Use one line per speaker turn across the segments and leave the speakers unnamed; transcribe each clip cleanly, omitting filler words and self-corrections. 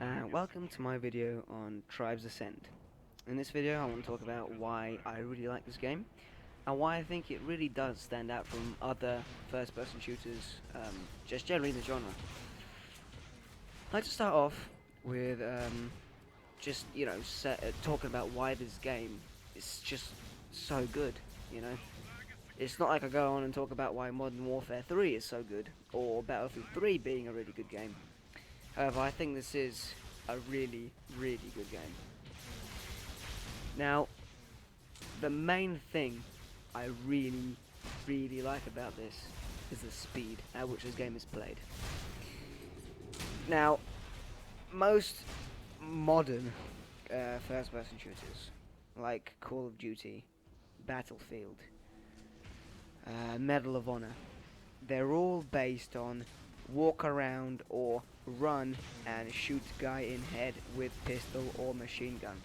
Welcome to my video on Tribes Ascend. In this video I want to talk about why I really like this game and why I think it really does stand out from other first-person shooters, just generally in the genre. I'd like to start off with just, talking about why this game is just so good, you know. It's not like I go on and talk about why Modern Warfare 3 is so good, or Battlefield 3 being a really good game. However, I think this is a really, really good game. Now, the main thing I really, really like about this is the speed at which this game is played. Now, most modern first-person shooters, like Call of Duty, Battlefield, Medal of Honor, they're all based on walk around or run and shoot guy in head with pistol or machine gun.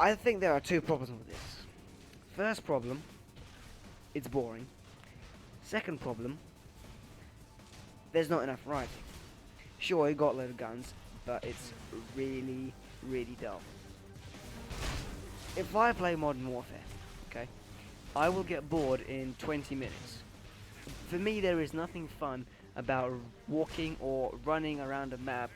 I think there are two problems with this. First problem, it's boring. Second problem, there's not enough writing. Sure, you got a load of guns, but it's really, really dull. If I play Modern Warfare, okay, I will get bored in 20 minutes. For me, there is nothing fun about walking or running around a map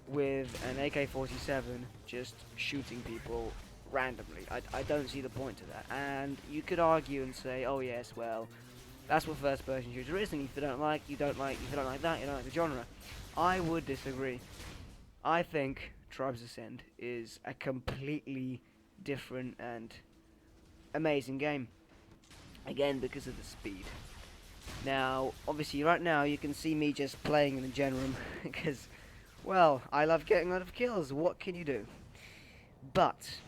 with an AK-47 just shooting people randomly. I don't see the point to that. And you could argue and say, oh yes, well, that's what first-person shooter is, and if you don't like, you don't like, if you don't like that, you don't like the genre. I would disagree. I think Tribes Ascend is a completely different and amazing game. Again, because of the speed. Now, obviously, right now you can see me just playing in the gen room because, well, I love getting a lot of kills. What can you do? But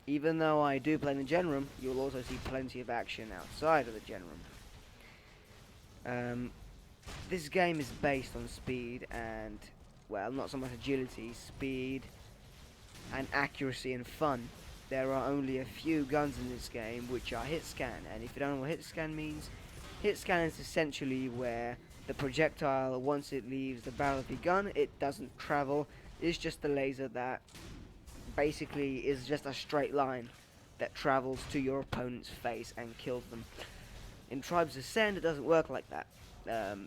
even though I do play in the gen room, you'll also see plenty of action outside of the gen room. This game is based on speed and, well, not so much agility, speed and accuracy and fun. There are only a few guns in this game which are hit scan, and if you don't know what hit scan means, hit scan is essentially where the projectile, once it leaves the barrel of the gun, it doesn't travel. It's just a laser that basically is just a straight line that travels to your opponent's face and kills them. In Tribes Ascend, it doesn't work like that.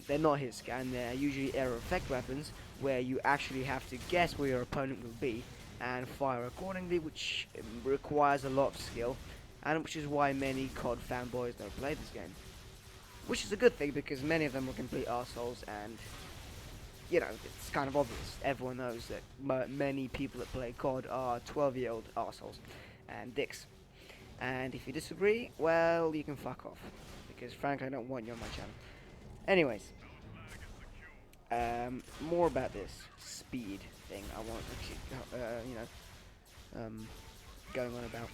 They're not hit scan, they're usually error effect weapons, where you actually have to guess where your opponent will be and fire accordingly, which requires a lot of skill, and which is why many COD fanboys don't play this game. Which is a good thing, because many of them are complete arseholes, and, you know, it's kind of obvious. Everyone knows that many people that play COD are 12-year-old arseholes and dicks. And if you disagree, well, you can fuck off, because frankly I don't want you on my channel. Anyways, more about this speed thing I want to keep, going on about.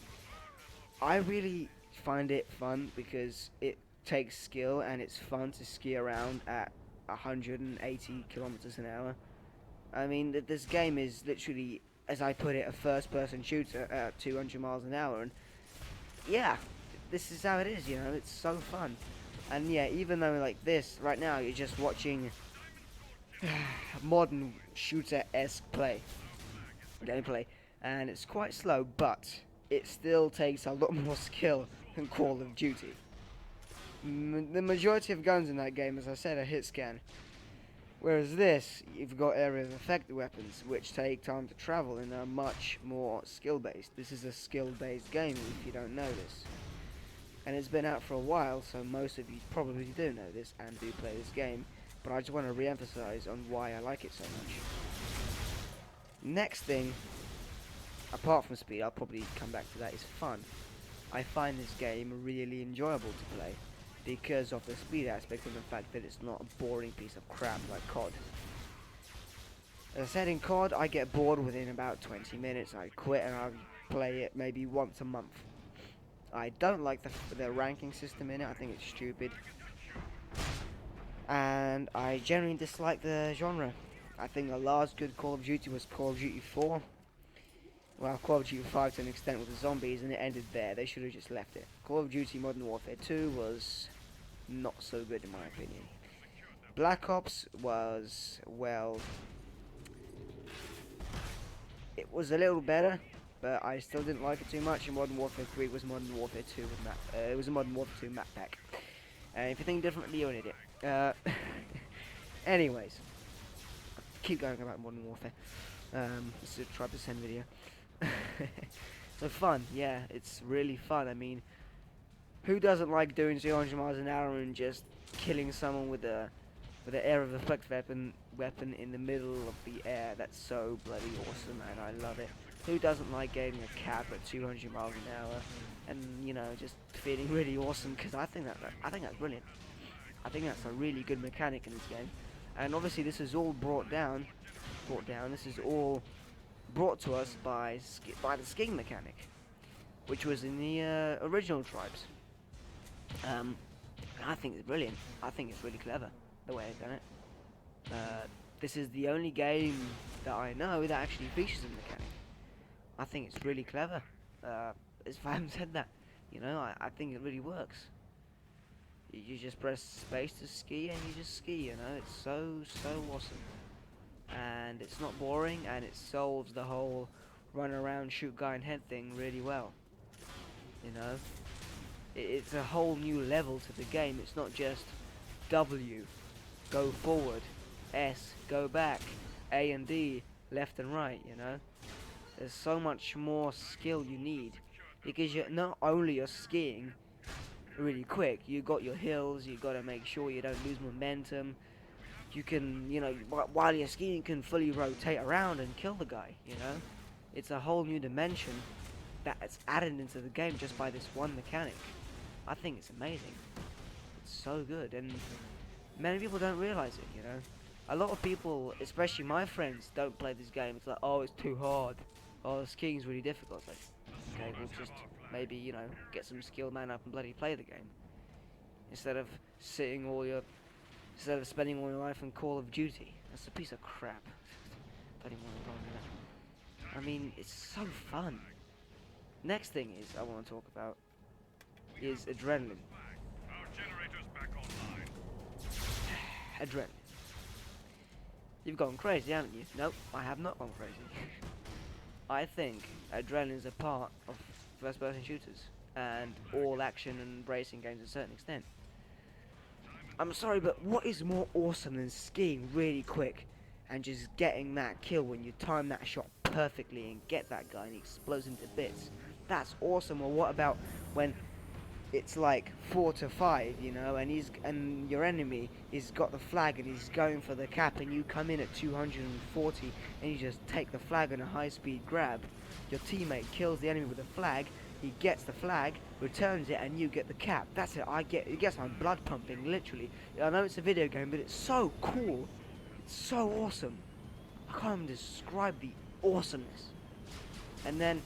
I really find it fun because it takes skill and it's fun to ski around at 180 kilometers an hour. I mean, this game is literally, as I put it, a first-person shooter at 200 miles an hour, and yeah, this is how it is, you know, it's so fun. And yeah, even though like this, right now, you're just watching modern shooter-esque gameplay, and it's quite slow, but it still takes a lot more skill than Call of Duty. The majority of guns in that game, as I said, are hit scan. Whereas this, you've got area of effect weapons, which take time to travel and are much more skill-based. This is a skill-based game, if you don't know this. And it's been out for a while, so most of you probably do know this and do play this game. But I just want to re-emphasize on why I like it so much. Next thing, apart from speed, I'll probably come back to that, is fun. I find this game really enjoyable to play because of the speed aspect and the fact that it's not a boring piece of crap like COD. As I said, in COD, I get bored within about 20 minutes. I quit and I play it maybe once a month. I don't like the ranking system in it. I think it's stupid. And I generally dislike the genre. I think the last good Call of Duty was Call of Duty 4. Well, Call of Duty 5 to an extent with the zombies, and it ended there. They should have just left it. Call of Duty Modern Warfare 2 was not so good in my opinion. Black Ops was, well, It was a little better, but I still didn't like it too much. And Modern Warfare 3 was Modern Warfare 2 with map. It was a Modern Warfare 2 map pack. If you think differently, you're an idiot. Anyways, keep going about Modern Warfare. This is a try to send video. So fun, yeah, it's really fun. I mean, who doesn't like doing 200 miles an hour and just killing someone with a air of effect weapon in the middle of the air? That's so bloody awesome, and I love it. Who doesn't like getting a cap at 200 miles an hour, and you know, just feeling really awesome? Because I think that's brilliant. I think that's a really good mechanic in this game, and obviously this is all brought down. This is all brought to us by the skiing mechanic, which was in the original Tribes. I think it's brilliant. I think it's really clever the way they've done it. This is the only game that I know that actually features a mechanic. I think it's really clever. If I haven't said that, you know, I think it really works. You just press space to ski and you just ski, you know. It's so awesome. And it's not boring, and it solves the whole run around, shoot guy in head thing really well. You know, it's a whole new level to the game. It's not just W, go forward, S, go back, A and D, left and right, you know. There's so much more skill you need, because you're not only you're skiing really quick, you got your hills, you got to make sure you don't lose momentum. You can, you know, while you're skiing, you can fully rotate around and kill the guy, you know. It's a whole new dimension that's added into the game just by this one mechanic. I think it's amazing. It's so good, and many people don't realize it, you know. A lot of people, especially my friends, don't play this game. It's like, oh, it's too hard. Oh, skiing's really difficult. It's like, okay, we'll just maybe, you know, get some skilled man up and bloody play the game. Instead of spending all your life on Call of Duty. That's a piece of crap. Don't even want to go on that. I mean, it's so fun. Next thing is I want to talk about is adrenaline. Adrenaline. You've gone crazy, haven't you? Nope, I have not gone crazy. I think adrenaline is a part of first-person shooters and all action and racing games to a certain extent. I'm sorry, but what is more awesome than skiing really quick and just getting that kill when you time that shot perfectly and get that guy and he explodes into bits? That's awesome. Or what about when it's like 4 to 5, you know, and your enemy is got the flag and he's going for the cap, and you come in at 240 and you just take the flag on a high-speed grab. Your teammate kills the enemy with the flag. He gets the flag, returns it, and you get the cap. That's it. It gets my blood pumping, literally. I know it's a video game, but it's so cool. It's so awesome. I can't even describe the awesomeness. And then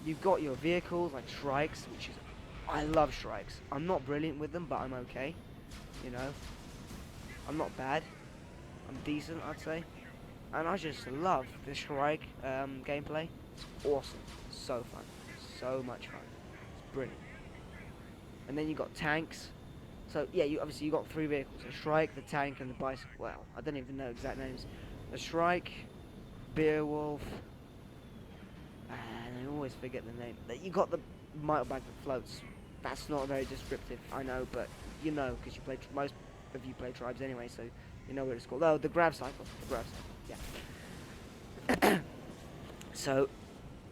you've got your vehicles like Shrikes, which is, I love Shrikes. I'm not brilliant with them, but I'm okay. You know, I'm not bad. I'm decent, I'd say. And I just love the Shrike gameplay. It's awesome. It's so fun. So much fun. It's brilliant. And then you got tanks. So yeah, you got 3 vehicles: a Shrike, the tank, and the bicycle. Well, I don't even know exact names. The Shrike, Beowulf, and I always forget the name. You got the motorbike that floats. That's not very descriptive, I know, but you know, because most of you play Tribes anyway, so you know what it's called. Oh, the grab cycle. The grab cycle. Yeah. So,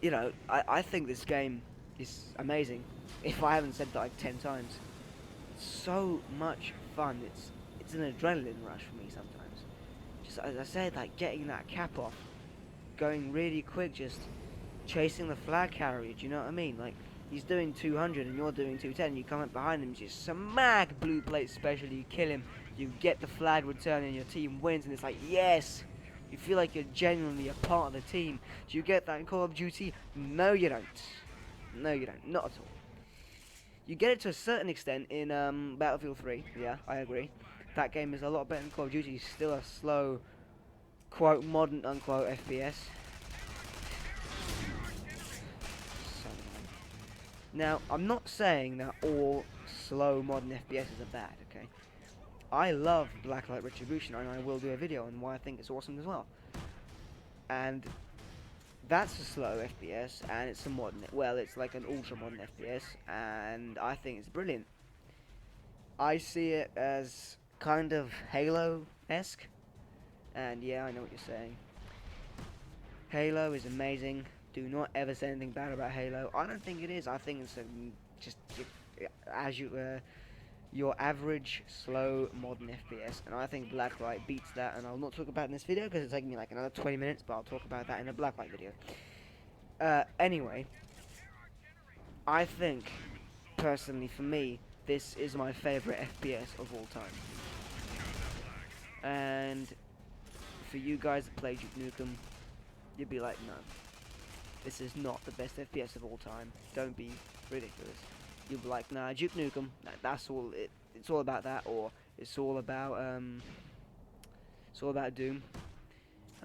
you know, I think this game is amazing. If I haven't said that like 10 times, it's so much fun. It's an adrenaline rush for me sometimes. Just as I said, like getting that cap off, going really quick, just chasing the flag carrier. Do you know what I mean? Like he's doing 200 and you're doing 210. You come up behind him, just smack blue plate special. You kill him. You get the flag return, and your team wins. And it's like, yes. You feel like you're genuinely a part of the team. Do you get that in Call of Duty? No, you don't. No, you don't. Not at all. You get it to a certain extent in Battlefield 3. Yeah, I agree. That game is a lot better than Call of Duty. It's still a slow, quote, modern, unquote, FPS. So, now, I'm not saying that all slow, modern FPSs are bad, okay? I love Blacklight Retribution, and I will do a video on why I think it's awesome as well. And That's a slow FPS, and it's a modern. Well, it's like an ultra modern FPS, and I think it's brilliant. I see it as kind of Halo-esque, and yeah, I know what you're saying. Halo is amazing. Do not ever say anything bad about Halo. I don't think it is. I think it's just as your average slow modern FPS, and I think Blacklight beats that. And I'll not talk about it in this video because it's taking me like another 20 minutes, but I'll talk about that in a Blacklight video. Anyway, I think personally for me, this is my favorite FPS of all time. And for you guys that play Duke Nukem, you'd be like, no, this is not the best FPS of all time. Don't be ridiculous. You'll be like, nah, Duke Nukem, that's all. It's all about that, or it's all about Doom.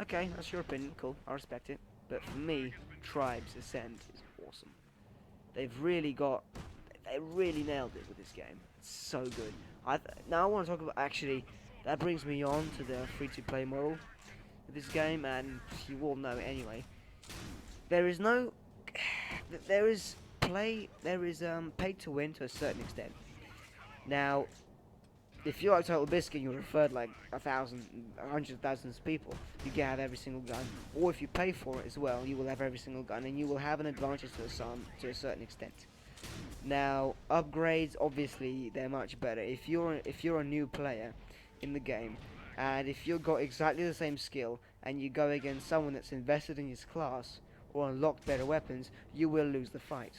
Okay, that's your opinion. Cool, I respect it. But for me, Tribes Ascent is awesome. They've really got, they really nailed it with this game. It's so good. Now I want to talk about actually. That brings me on to the free-to-play model of this game, and you all know it anyway. There is no, there is paid to win to a certain extent. Now, if you're like Total Biscuit, you're referred like 1,000, 100,000 people. You can have every single gun, or if you pay for it as well, you will have every single gun, and you will have an advantage to a certain extent. Now, upgrades, obviously, they're much better. If you're a new player in the game, and if you've got exactly the same skill, and you go against someone that's invested in his class, or unlocked better weapons, you will lose the fight.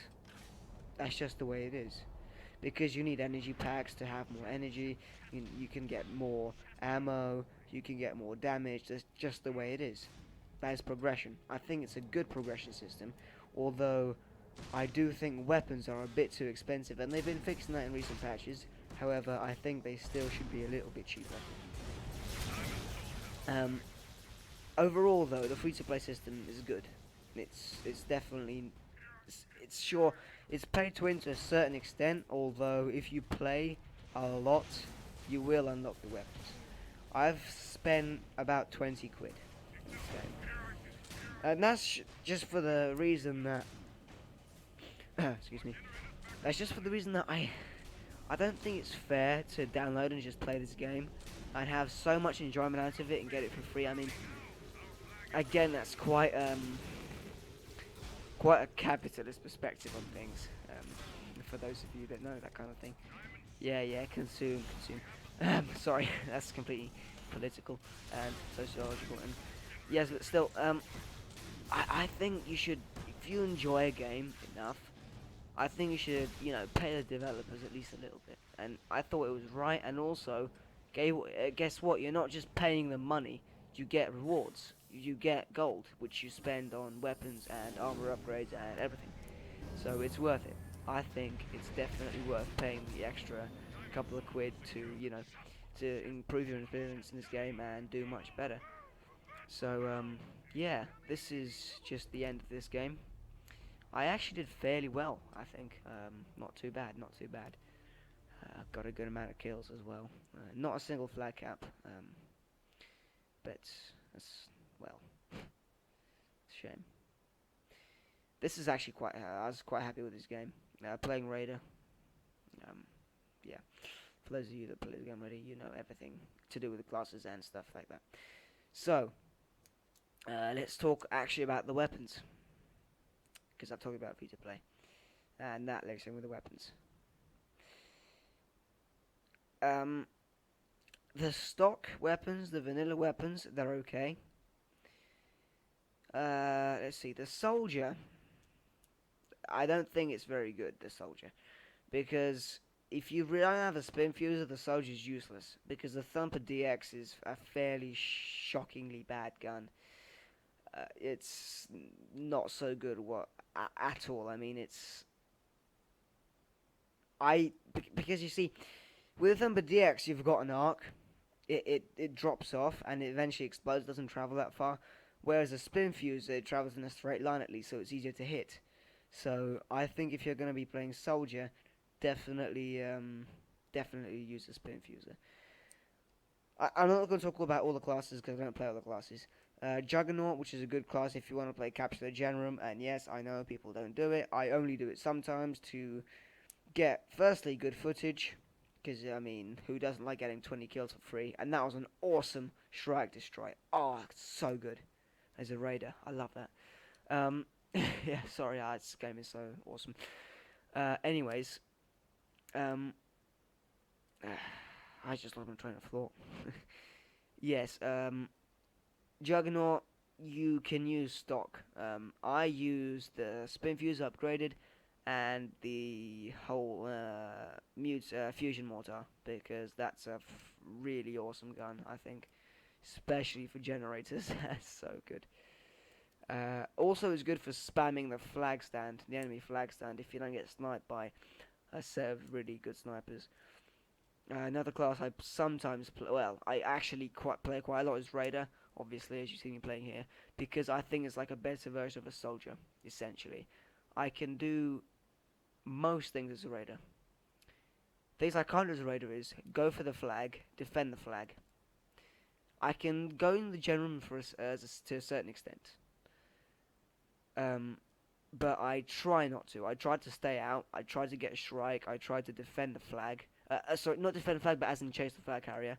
That's just the way it is. Because you need energy packs to have more energy, you can get more ammo, you can get more damage, that's just the way it is. That is progression. I think it's a good progression system, although I do think weapons are a bit too expensive, and they've been fixing that in recent patches. However, I think they still should be a little bit cheaper. Um, Overall, though, the free-to-play system is good. It's definitely it's pay to win to a certain extent. Although if you play a lot, you will unlock the weapons. I've spent about 20 quid in this game, and that's just for the reason that excuse me. That's just for the reason that I don't think it's fair to download and just play this game and have so much enjoyment out of it and get it for free. I mean, again, that's quite a capitalist perspective on things. For those of you that know that kind of thing. Yeah, consume. Sorry, that's completely political and sociological. And yes, but still, I think you should, if you enjoy a game enough, I think you should, pay the developers at least a little bit. And I thought it was right. And also, guess what? You're not just paying them money. You get rewards. You get gold, which you spend on weapons and armor upgrades and everything. So it's worth it. I think it's definitely worth paying the extra couple of quid to improve your experience in this game and do much better. So, yeah, this is just the end of this game. I actually did fairly well, I think. Not too bad, not too bad. Got a good amount of kills as well. Not a single flag cap, but that's, well, it's a shame. This is actually I was quite happy with this game. Playing Raider, yeah. For those of you that play the game already, you know everything to do with the classes and stuff like that. So, let's talk actually about the weapons. Because I've talked about free to play. And that links in with the weapons. The stock weapons, the vanilla weapons, they're okay. Let's see, the soldier, I don't think it's very good, the soldier. Because if you don't have a spin fuser, the soldier's useless. Because the Thumper DX is a fairly shockingly bad gun. It's not so good at all. I mean, because you see, with Thumper DX, you've got an arc. It drops off and it eventually explodes. Doesn't travel that far. Whereas a spin fuser, it travels in a straight line at least, so it's easier to hit. So I think if you're going to be playing soldier, definitely use a spin fuser. I'm not going to talk about all the classes because I don't play all the classes. Juggernaut, which is a good class if you want to play Capture the General, and yes, I know people don't do it. I only do it sometimes to get, firstly, good footage, because, I mean, who doesn't like getting 20 kills for free? And that was an awesome Shrike Destroy. Oh, so good. As a raider, I love that. Yeah, sorry, this game is so awesome. Anyways, I just lost my train of thought. Yes, Juggernaut, you can use stock. I use the spin fuse upgraded and the whole mute fusion mortar because that's a really awesome gun, I think, especially for generators. That's so good. Also, it's good for spamming the flag stand, the enemy flag stand, if you don't get sniped by a set of really good snipers. Another class I sometimes play, well, I actually play quite a lot is Raider, obviously, as you see me playing here, because I think it's like a better version of a soldier, essentially. I can do most things as a Raider. Things I can't do as a Raider is go for the flag, defend the flag. I can go in the general for to a certain extent. But I try not to. I try to stay out. I try to get a Shrike. I try to defend the flag. Sorry, not defend the flag, but as in chase the flag carrier.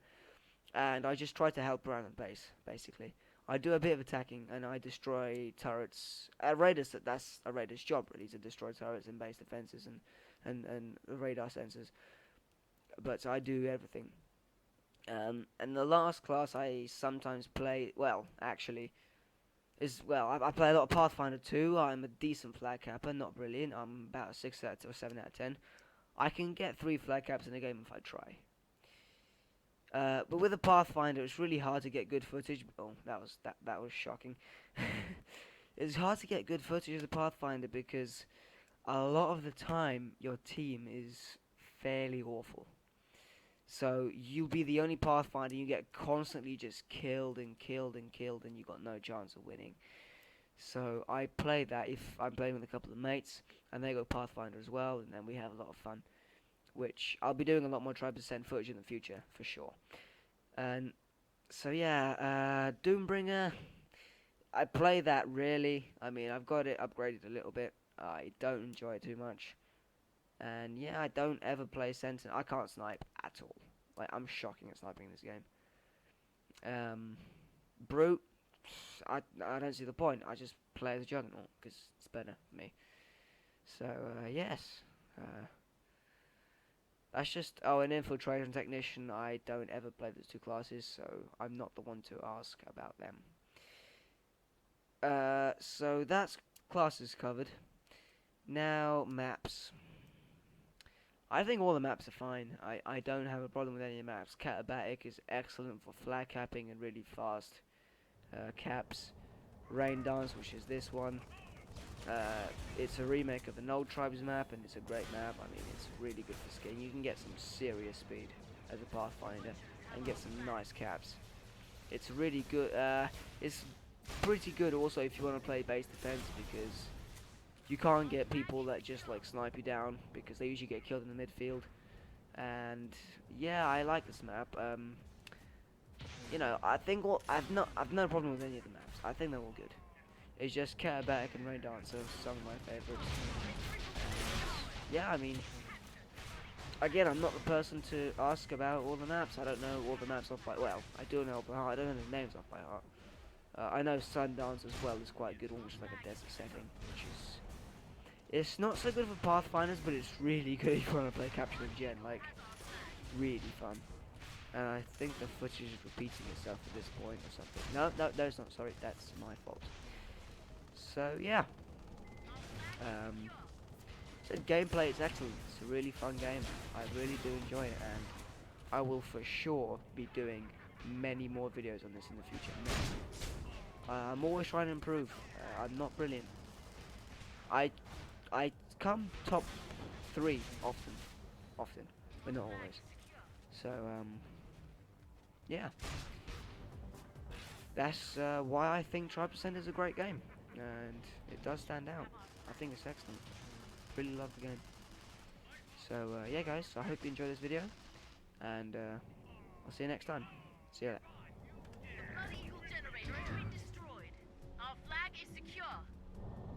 And I just try to help around the base, basically. I do a bit of attacking, and I destroy turrets. Raiders, that's a raider's job, really, to destroy turrets and base defenses and radar sensors. But I do everything. And the last class I sometimes play, well, actually, I play a lot of Pathfinder 2. I'm a decent flag capper, not brilliant. I'm about a 6 out of 7 out of 10. I can get 3 flag caps in a game if I try. But with a Pathfinder, it's really hard to get good footage. Oh, that was shocking. It's hard to get good footage of the Pathfinder because a lot of the time your team is fairly awful. So you'll be the only Pathfinder, you get constantly just killed and killed and killed, and you got no chance of winning. So I play that if I'm playing with a couple of mates, and they go Pathfinder as well, and then we have a lot of fun. Which I'll be doing a lot more Tribe Ascend footage in the future, for sure. And so yeah, Doombringer, I play that really. I mean, I've got it upgraded a little bit. I don't enjoy it too much. And yeah, I don't ever play Sentinel. I can't snipe at all. Like, I'm shocking at sniping in this game. Brute, I don't see the point. I just play as a Juggernaut because it's better for me. So yes, that's just. Oh, an Infiltration Technician. I don't ever play those two classes, so I'm not the one to ask about them. So that's classes covered. Now maps. I think all the maps are fine. I don't have a problem with any of the maps. Catabatic is excellent for flag capping and really fast caps. Rain Dance, which is this one. It's a remake of an old Tribes map, and it's a great map. I mean, it's really good for skiing. You can get some serious speed as a Pathfinder and get some nice caps. It's really good. It's pretty good also if you want to play base defense because you can't get people that just like snipe you down because they usually get killed in the midfield. And yeah, I like this map. You know, I think I've no problem with any of the maps. I think they're all good. It's just Catabatic and Rain Dance are some of my favorites. Yeah, I mean, again, I'm not the person to ask about all the maps. I don't know all the maps off by well. I do know by heart. I don't know the names off by heart. I know Sundance as well is quite good, almost like a desert setting, which is. It's not so good for Pathfinders, but it's really good if you want to play Capture the Gen, like, really fun. And I think the footage is repeating itself at this point or something. No, it's not, sorry, that's my fault. So, yeah. So gameplay is excellent. It's a really fun game. I really do enjoy it, and I will for sure be doing many more videos on this in the future. I'm always trying to improve. I'm not brilliant. I come top 3 often, but not always. So yeah, that's why I think Tribe Ascend is a great game, and it does stand out. I think it's excellent. Really love the game. So yeah, guys, I hope you enjoyed this video, and I'll see you next time. See you later.
is secure.